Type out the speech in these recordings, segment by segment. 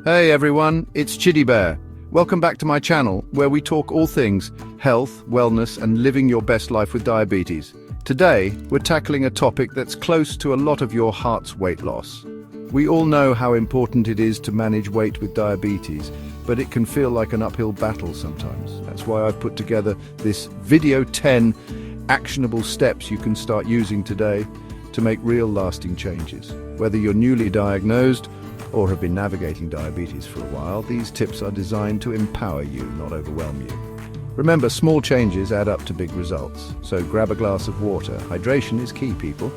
Hey everyone, it's Chiddy Bear. Welcome back to my channel, where we talk all things health, wellness, and living your best life with diabetes. Today, we're tackling a topic that's close to a lot of your heart's weight loss. We all know how important it is to manage weight with diabetes, but it can feel like an uphill battle sometimes. That's why I've put together this video 10 actionable steps you can start using today to make real lasting changes. Whether you're newly diagnosed or have been navigating diabetes for a while, these tips are designed to empower you, not overwhelm you. Remember, small changes add up to big results. So grab a glass of water. Hydration is key, people.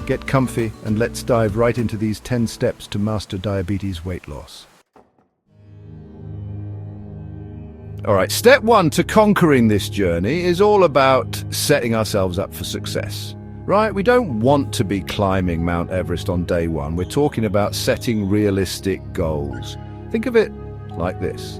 Get comfy and let's dive right into these 10 steps to master diabetes weight loss. Alright, step 1 to conquering this journey is all about setting ourselves up for success. Right, we don't want to be climbing Mount Everest on day one. We're talking about setting realistic goals. Think of it like this.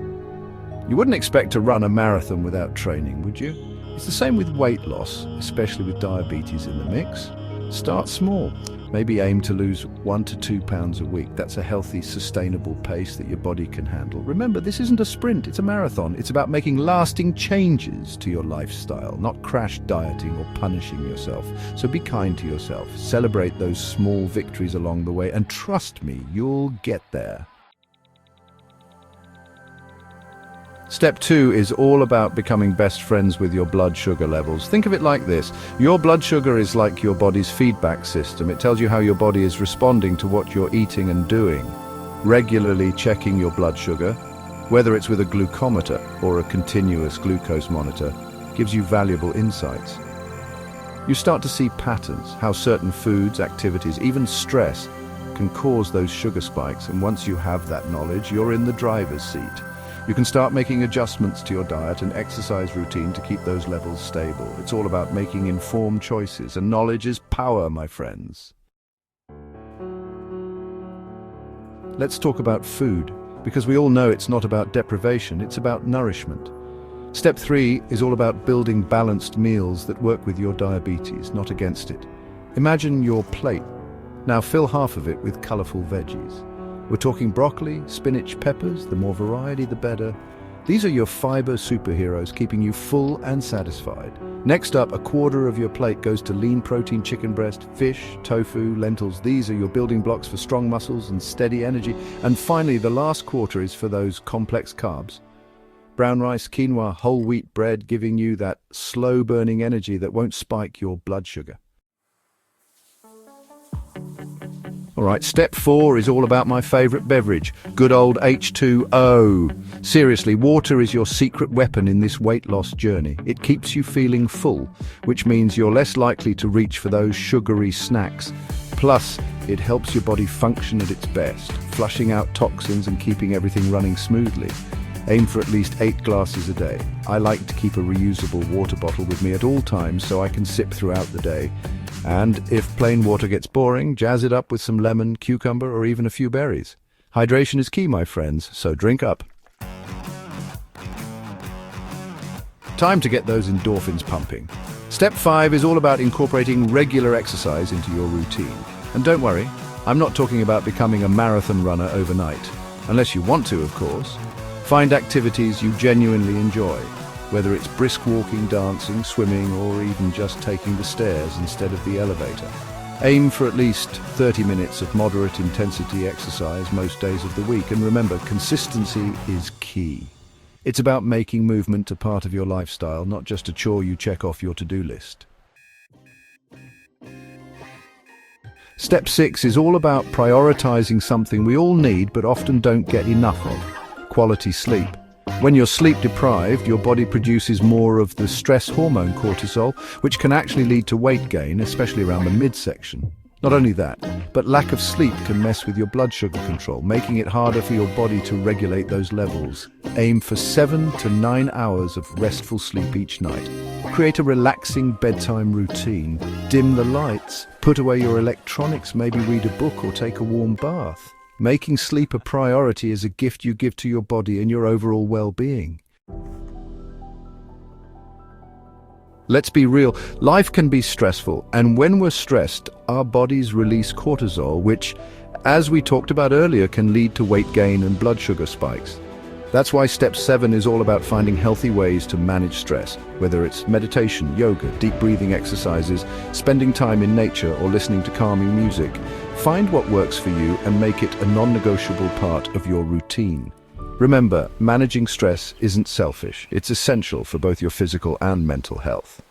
You wouldn't expect to run a marathon without training, would you? It's the same with weight loss, especially with diabetes in the mix. Start small. Maybe aim to lose 1 to 2 pounds a week. That's a healthy, sustainable pace that your body can handle. Remember, this isn't a sprint, it's a marathon. It's about making lasting changes to your lifestyle, not crash dieting or punishing yourself. So be kind to yourself. Celebrate those small victories along the way, and trust me, you'll get there. Step 2 is all about becoming best friends with your blood sugar levels. Think of it like this. Your blood sugar is like your body's feedback system. It tells you how your body is responding to what you're eating and doing. Regularly checking your blood sugar, whether it's with a glucometer or a continuous glucose monitor, gives you valuable insights. You start to see patterns, how certain foods, activities, even stress can cause those sugar spikes, and once you have that knowledge, you're in the driver's seat. You can start making adjustments to your diet and exercise routine to keep those levels stable. It's all about making informed choices, and knowledge is power, my friends. Let's talk about food, because we all know it's not about deprivation, it's about nourishment. Step 3 is all about building balanced meals that work with your diabetes, not against it. Imagine your plate. Now fill half of it with colorful veggies. We're talking broccoli, spinach, peppers. The more variety, the better. These are your fiber superheroes, keeping you full and satisfied. Next up, a quarter of your plate goes to lean protein chicken breast, fish, tofu, lentils. These are your building blocks for strong muscles and steady energy. And finally, the last quarter is for those complex carbs. Brown rice, quinoa, whole wheat bread, giving you that slow-burning energy that won't spike your blood sugar. Alright, step 4 is all about my favorite beverage, good old H2O. Seriously, water is your secret weapon in this weight loss journey. It keeps you feeling full, which means you're less likely to reach for those sugary snacks. Plus, it helps your body function at its best, flushing out toxins and keeping everything running smoothly. Aim for at least 8 glasses a day. I like to keep a reusable water bottle with me at all times so I can sip throughout the day. And if plain water gets boring, jazz it up with some lemon, cucumber, or even a few berries. Hydration is key, my friends, so drink up. Time to get those endorphins pumping. Step 5 is all about incorporating regular exercise into your routine. And don't worry, I'm not talking about becoming a marathon runner overnight. Unless you want to, of course. Find activities you genuinely enjoy. Whether it's brisk walking, dancing, swimming, or even just taking the stairs instead of the elevator. Aim for at least 30 minutes of moderate intensity exercise most days of the week, and remember, consistency is key. It's about making movement a part of your lifestyle, not just a chore you check off your to-do list. Step 6 is all about prioritizing something we all need but often don't get enough of: quality sleep. When you're sleep deprived, your body produces more of the stress hormone cortisol, which can actually lead to weight gain, especially around the midsection. Not only that, but lack of sleep can mess with your blood sugar control, making it harder for your body to regulate those levels. Aim for 7 to 9 hours of restful sleep each night. Create a relaxing bedtime routine. Dim the lights, put away your electronics, maybe read a book or take a warm bath. Making sleep a priority is a gift you give to your body and your overall well-being. Let's be real, life can be stressful, and when we're stressed, our bodies release cortisol, which, as we talked about earlier, can lead to weight gain and blood sugar spikes. That's why step 7 is all about finding healthy ways to manage stress, whether it's meditation, yoga, deep breathing exercises, spending time in nature, or listening to calming music. Find what works for you and make it a non-negotiable part of your routine. Remember, managing stress isn't selfish. It's essential for both your physical and mental health.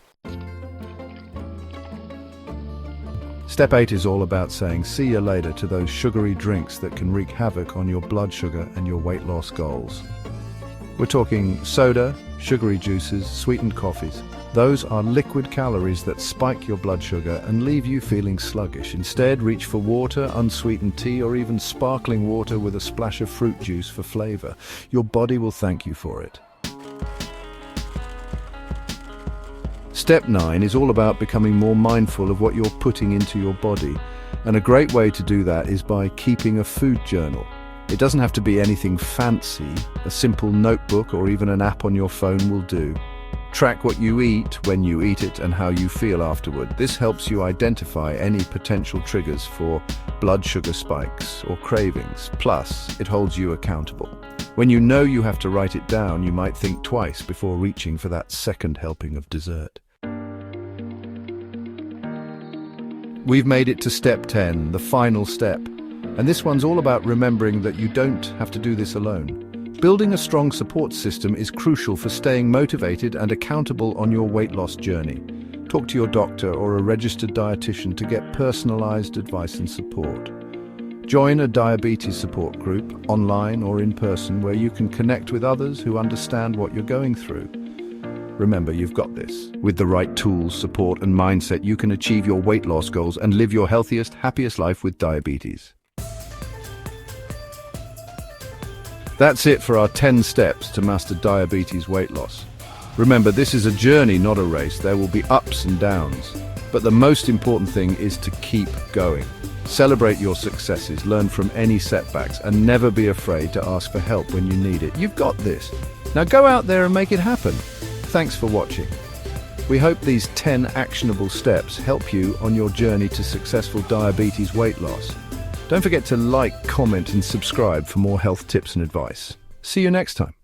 Step 8 is all about saying see you later to those sugary drinks that can wreak havoc on your blood sugar and your weight loss goals. We're talking soda, sugary juices, sweetened coffees. Those are liquid calories that spike your blood sugar and leave you feeling sluggish. Instead, reach for water, unsweetened tea, or even sparkling water with a splash of fruit juice for flavor. Your body will thank you for it. Step 9 is all about becoming more mindful of what you're putting into your body. And a great way to do that is by keeping a food journal. It doesn't have to be anything fancy. A simple notebook or even an app on your phone will do. Track what you eat, when you eat it, and how you feel afterward. This helps you identify any potential triggers for blood sugar spikes or cravings. Plus, it holds you accountable. When you know you have to write it down, you might think twice before reaching for that second helping of dessert. We've made it to step 10, the final step. And this one's all about remembering that you don't have to do this alone. Building a strong support system is crucial for staying motivated and accountable on your weight loss journey. Talk to your doctor or a registered dietitian to get personalized advice and support. Join a diabetes support group, online or in person, where you can connect with others who understand what you're going through. Remember, you've got this. With the right tools, support, and mindset, you can achieve your weight loss goals and live your healthiest, happiest life with diabetes. That's it for our 10 steps to master diabetes weight loss. Remember, this is a journey, not a race. There will be ups and downs. But the most important thing is to keep going. Celebrate your successes, learn from any setbacks, and never be afraid to ask for help when you need it. You've got this. Now go out there and make it happen. Thanks for watching. We hope these 10 actionable steps help you on your journey to successful diabetes weight loss. Don't forget to like, comment, and subscribe for more health tips and advice. See you next time.